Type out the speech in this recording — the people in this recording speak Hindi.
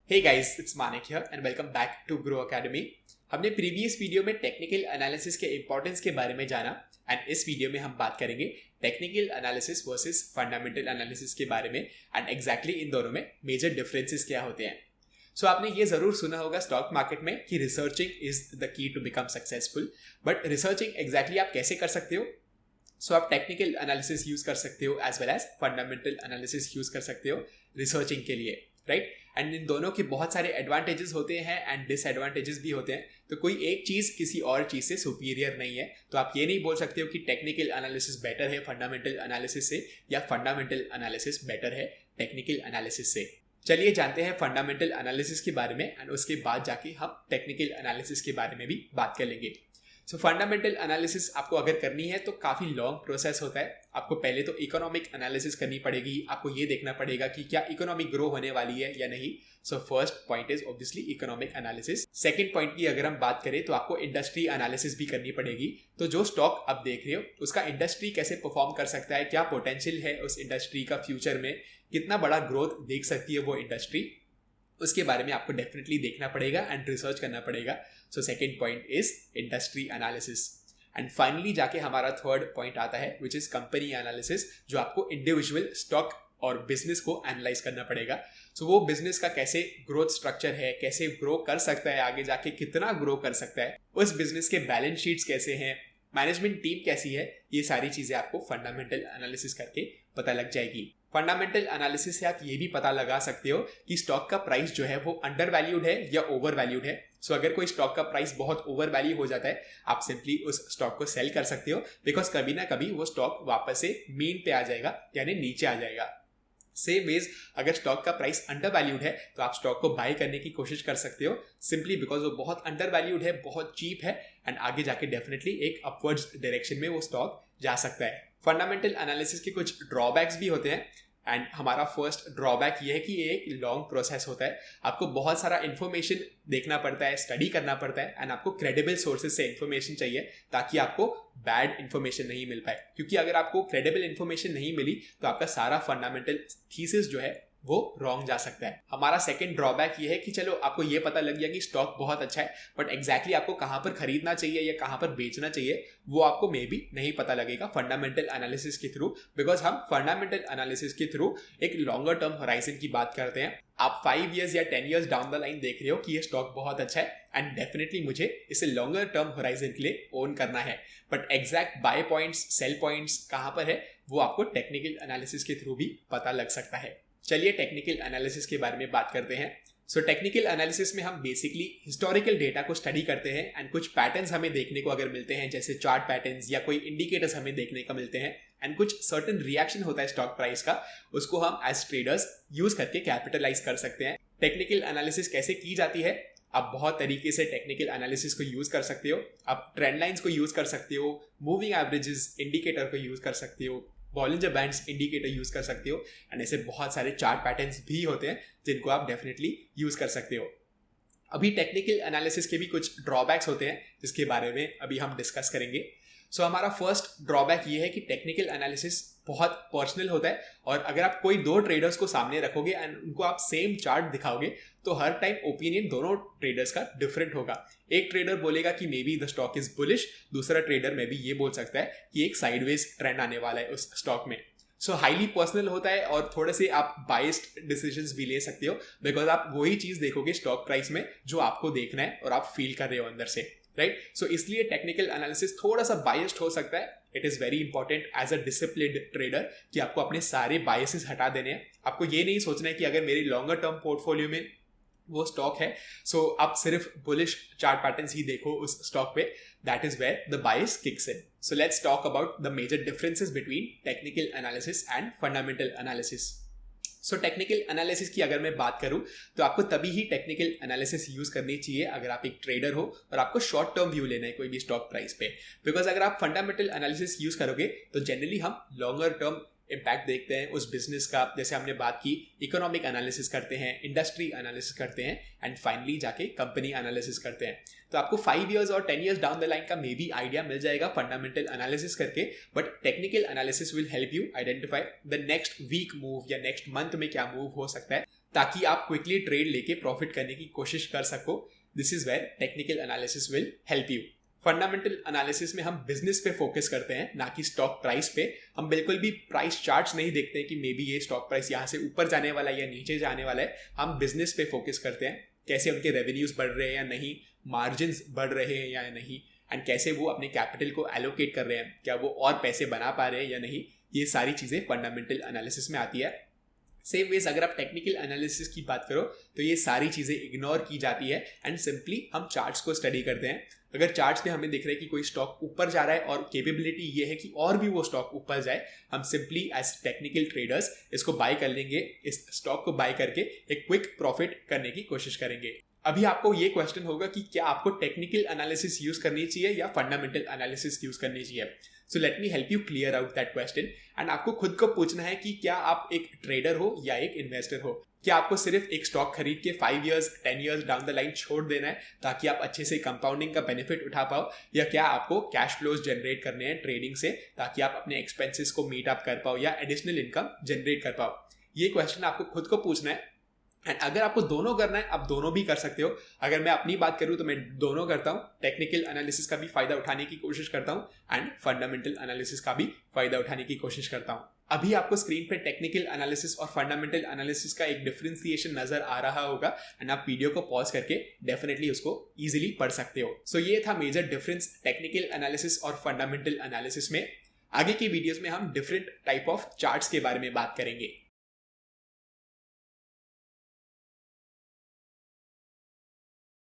Hey guys, it's Manik here and welcome back to Grow Academy. हमने प्रीवियस वीडियो में टेक्निकल एनालिसिस के इंपॉर्टेंस के बारे में जाना एंड इस वीडियो में हम बात करेंगे technical analysis versus fundamental analysis के बारे में एंड एग्जैक्टली इन दोनों में मेजर डिफरेंसेस क्या होते हैं। सो आपने ये जरूर सुना होगा स्टॉक मार्केट में कि researching is the key to become successful, but researching exactly आप कैसे कर सकते हो? सो आप टेक्निकल एनालिसिस यूज कर सकते हो as well as fundamental analysis use कर सकते हो रिसर्चिंग के लिए, राइट? एंड इन दोनों के बहुत सारे एडवांटेजेस होते हैं एंड डिसएडवांटेजेस भी होते हैं। तो कोई एक चीज़ किसी और चीज़ से सुपीरियर नहीं है। तो आप ये नहीं बोल सकते हो कि टेक्निकल एनालिसिस बेटर है फंडामेंटल एनालिसिस से या फंडामेंटल एनालिसिस बेटर है टेक्निकल एनालिसिस से। चलिए जानते हैं फंडामेंटल एनालिसिस के बारे में एंड उसके बाद जाके हम टेक्निकल एनालिसिस के बारे में भी बात कर लेंगे। सो फंडामेंटल एनालिसिस आपको अगर करनी है तो काफ़ी लॉन्ग प्रोसेस होता है। आपको पहले तो इकोनॉमिक एनालिसिस करनी पड़ेगी। आपको ये देखना पड़ेगा कि क्या इकोनॉमी ग्रो होने वाली है या नहीं। So first point is obviously economic analysis. Second point की अगर हम बात करें तो आपको इंडस्ट्री एनालिसिस भी करनी पड़ेगी। तो जो स्टॉक आप देख रहे हो उसका इंडस्ट्री कैसे परफॉर्म कर सकता है, क्या पोटेंशियल है उस इंडस्ट्री का फ्यूचर में, कितना बड़ा ग्रोथ देख सकती है वो इंडस्ट्री, उसके बारे में आपको डेफिनेटली देखना पड़ेगा एंड रिसर्च करना पड़ेगा। So second point is industry analysis. And finally जाके हमारा थर्ड पॉइंट आता है विच इज कंपनी एनालिसिस, जो आपको इंडिविजुअल स्टॉक और बिजनेस को एनालाइज करना पड़ेगा। सो वो बिजनेस का कैसे ग्रोथ स्ट्रक्चर है, कैसे ग्रो कर सकता है, आगे जाके कितना ग्रो कर सकता है, उस बिजनेस के बैलेंस शीट्स कैसे हैं, मैनेजमेंट टीम कैसी है, ये सारी चीजें आपको फंडामेंटल एनालिसिस करके पता लग जाएगी। फंडामेंटल एनालिसिस से आप ये भी पता लगा सकते हो कि स्टॉक का प्राइस जो है वो अंडर वैल्यूड है या ओवर वैल्यूड है। सो अगर कोई स्टॉक का प्राइस बहुत ओवर वैल्यू हो जाता है, आप सिंपली उस स्टॉक को सेल कर सकते हो, बिकॉज कभी ना कभी वो स्टॉक वापस से मीन पे आ जाएगा यानी नीचे आ जाएगा। सेम वेज अगर स्टॉक का प्राइस अंडर वैल्यूड है तो आप स्टॉक को बाय करने की कोशिश कर सकते हो, सिंपली बिकॉज वो बहुत अंडर वैल्यूड है, बहुत चीप है एंड आगे जाके डेफिनेटली एक अपवर्ड्स डायरेक्शन में वो स्टॉक जा सकता है। फंडामेंटल एनालिसिस के कुछ ड्रॉबैक्स भी होते हैं एंड हमारा फर्स्ट ड्रॉबैक ये है कि ये एक लॉन्ग प्रोसेस होता है। आपको बहुत सारा इन्फॉर्मेशन देखना पड़ता है, स्टडी करना पड़ता है एंड आपको क्रेडिबल सोर्सेज से इन्फॉर्मेशन चाहिए ताकि आपको बैड इन्फॉर्मेशन नहीं मिल पाए। क्योंकि अगर आपको क्रेडिबल इन्फॉर्मेशन नहीं मिली तो आपका सारा फंडामेंटल थीसिस जो है वो रॉन्ग जा सकता है। हमारा सेकंड ड्रॉबैक ये है कि चलो आपको ये पता लग गया कि स्टॉक बहुत अच्छा है, बट एग्जैक्टली आपको कहाँ पर खरीदना चाहिए या कहाँ पर बेचना चाहिए वो आपको मे बी नहीं पता लगेगा फंडामेंटल एनालिसिस के थ्रू, बिकॉज हम फंडामेंटल एनालिसिस के थ्रू एक लॉन्गर टर्म होराइजन की बात करते हैं। आप 5 ईयर्स या 10 ईयर्स डाउन द लाइन देख रहे हो कि ये स्टॉक बहुत अच्छा है एंड डेफिनेटली मुझे इसे लॉन्गर टर्म होराइजन के लिए ओन करना है, but exact buy points, sell points कहाँ पर है वो आपको टेक्निकल एनालिसिस के थ्रू भी पता लग सकता है। चलिए टेक्निकल एनालिसिस के बारे में बात करते हैं। सो टेक्निकल एनालिसिस में हम बेसिकली हिस्टोरिकल डेटा को स्टडी करते हैं एंड कुछ पैटर्न्स हमें देखने को अगर मिलते हैं, जैसे चार्ट पैटर्न्स या कोई इंडिकेटर्स हमें देखने को मिलते हैं एंड कुछ सर्टेन रिएक्शन होता है स्टॉक प्राइस का, उसको हम एज ट्रेडर्स यूज करके कैपिटलाइज कर सकते हैं। टेक्निकल एनालिसिस कैसे की जाती है? आप बहुत तरीके से टेक्निकल एनालिसिस को यूज कर सकते हो। आप ट्रेंड लाइंस को यूज कर सकते हो, मूविंग एवरेजेस इंडिकेटर को यूज कर सकते हो, बॉलिंजर बैंड्स इंडिकेटर यूज कर सकते हो एंड ऐसे बहुत सारे चार्ट पैटर्न्स भी होते हैं जिनको आप डेफिनेटली यूज कर सकते हो। अभी टेक्निकल एनालिसिस के भी कुछ ड्रॉबैक्स होते हैं जिसके बारे में अभी हम डिस्कस करेंगे। सो हमारा फर्स्ट ड्रॉबैक ये है कि टेक्निकल एनालिसिस बहुत पर्सनल होता है और अगर आप कोई दो ट्रेडर्स को सामने रखोगे एंड उनको आप सेम चार्ट दिखाओगे तो हर टाइम ओपिनियन दोनों ट्रेडर्स का डिफरेंट होगा। एक ट्रेडर बोलेगा कि may be the stock is bullish, दूसरा ट्रेडर में भी ये बोल सकता है कि एक साइडवेज ट्रेंड आने वाला है उस स्टॉक में। सो हाईली पर्सनल होता है और थोड़े से आप बाइस्ड डिसीजंस भी ले सकते हो, बिकॉज आप वही चीज देखोगे स्टॉक प्राइस में जो आपको देखना है और आप फील कर रहे हो अंदर से, राइट? सो इसलिए टेक्निकल एनालिसिस थोड़ा सा बायस्ड हो सकता है। It is very important as a disciplined trader कि आपको अपने सारे बायसेस हटा देने हैं। आपको ये नहीं सोचना है कि अगर मेरी लॉन्गर टर्म पोर्टफोलियो में वो स्टॉक है सो आप सिर्फ बुलिश चार्ट पैटर्न्स ही देखो उस स्टॉक पे। That is where the bias kicks in. So let's talk about the major differences between technical analysis and fundamental analysis. So technical analysis की अगर मैं बात करूं तो आपको तभी ही टेक्निकल एनालिसिस यूज करनी चाहिए अगर आप एक ट्रेडर हो और आपको शॉर्ट टर्म व्यू लेना है कोई भी स्टॉक प्राइस पे। बिकॉज अगर आप फंडामेंटल एनालिसिस यूज करोगे तो जनरली हम लॉन्गर टर्म इम्पैक्ट देखते हैं उस बिजनेस का, जैसे हमने बात की इकोनॉमिक एनालिसिस करते हैं, इंडस्ट्री एनालिसिस करते हैं एंड फाइनली जाके कंपनी एनालिसिस करते हैं। तो आपको 5 ईयर्स और 10 ईयर्स डाउन द लाइन का मे बी आइडिया मिल जाएगा फंडामेंटल एनालिसिस करके, but technical analysis will help you identify the next week move या नेक्स्ट मंथ में क्या मूव हो सकता है ताकि आप क्विकली ट्रेड लेके प्रॉफिट करने की कोशिश कर सको। This is where technical analysis will help you. Fundamental analysis में हम बिजनेस पे फोकस करते हैं, ना कि स्टॉक प्राइस पे। हम बिल्कुल भी प्राइस चार्ट्स नहीं देखते हैं कि मे बी ये स्टॉक प्राइस यहाँ से ऊपर जाने वाला है या नीचे जाने वाला है। हम बिजनेस पे फोकस करते हैं, कैसे उनके रेवेन्यूज बढ़ रहे हैं या नहीं, मार्जिन बढ़ रहे हैं या नहीं, एंड कैसे वो अपने कैपिटल को एलोकेट कर रहे हैं, क्या वो और पैसे बना पा रहे हैं या नहीं। ये सारी चीज़ें फंडामेंटल एनालिसिस में आती है। सेम वेज अगर आप टेक्निकल एनालिसिस की बात करो तो ये सारी चीज़ें इग्नोर की जाती है एंड सिंपली हम चार्ट्स को स्टडी करते हैं। अगर चार्ट्स पे हमें दिख रहा है कि कोई स्टॉक ऊपर जा रहा है और कैपेबिलिटी ये है कि और भी वो स्टॉक ऊपर जाए, हम सिंपली एज टेक्निकल ट्रेडर्स इसको बाय कर लेंगे, इस स्टॉक को बाय करके एक क्विक प्रॉफिट करने की कोशिश करेंगे। अभी आपको ये क्वेश्चन होगा कि क्या आपको टेक्निकल एनालिसिस यूज करनी चाहिए या फंडामेंटल एनालिसिस यूज करनी चाहिए। So let me help you clear out that question. And आपको खुद को पूछना है कि क्या आप एक ट्रेडर हो या एक इन्वेस्टर हो। क्या आपको सिर्फ एक स्टॉक खरीद के 5 years 10 years down the line छोड़ देना है ताकि आप अच्छे से कंपाउंडिंग का बेनिफिट उठा पाओ, या क्या आपको कैश फ्लोज जनरेट करने हैं ट्रेडिंग से ताकि आप अपने एक्सपेंसेस को मीट अप कर पाओ या एडिशनल इनकम जनरेट कर पाओ। ये क्वेश्चन आपको खुद को पूछना है। एंड अगर आपको दोनों करना है, आप दोनों भी कर सकते हो। अगर मैं अपनी बात करूं तो मैं दोनों करता हूं, टेक्निकल एनालिसिस का भी फायदा उठाने की कोशिश करता हूं एंड फंडामेंटल एनालिसिस का भी फायदा उठाने की कोशिश करता हूं। अभी आपको स्क्रीन पे टेक्निकल एनालिसिस और फंडामेंटल एनालिसिस का एक डिफरेंशिएशन नजर आ रहा होगा एंड आप वीडियो को पॉज करके डेफिनेटली उसको इजीली पढ़ सकते हो। सो ये था मेजर डिफरेंस टेक्निकल एनालिसिस और फंडामेंटल एनालिसिस में। आगे की वीडियोस में हम डिफरेंट टाइप ऑफ चार्ट्स के बारे में बात करेंगे।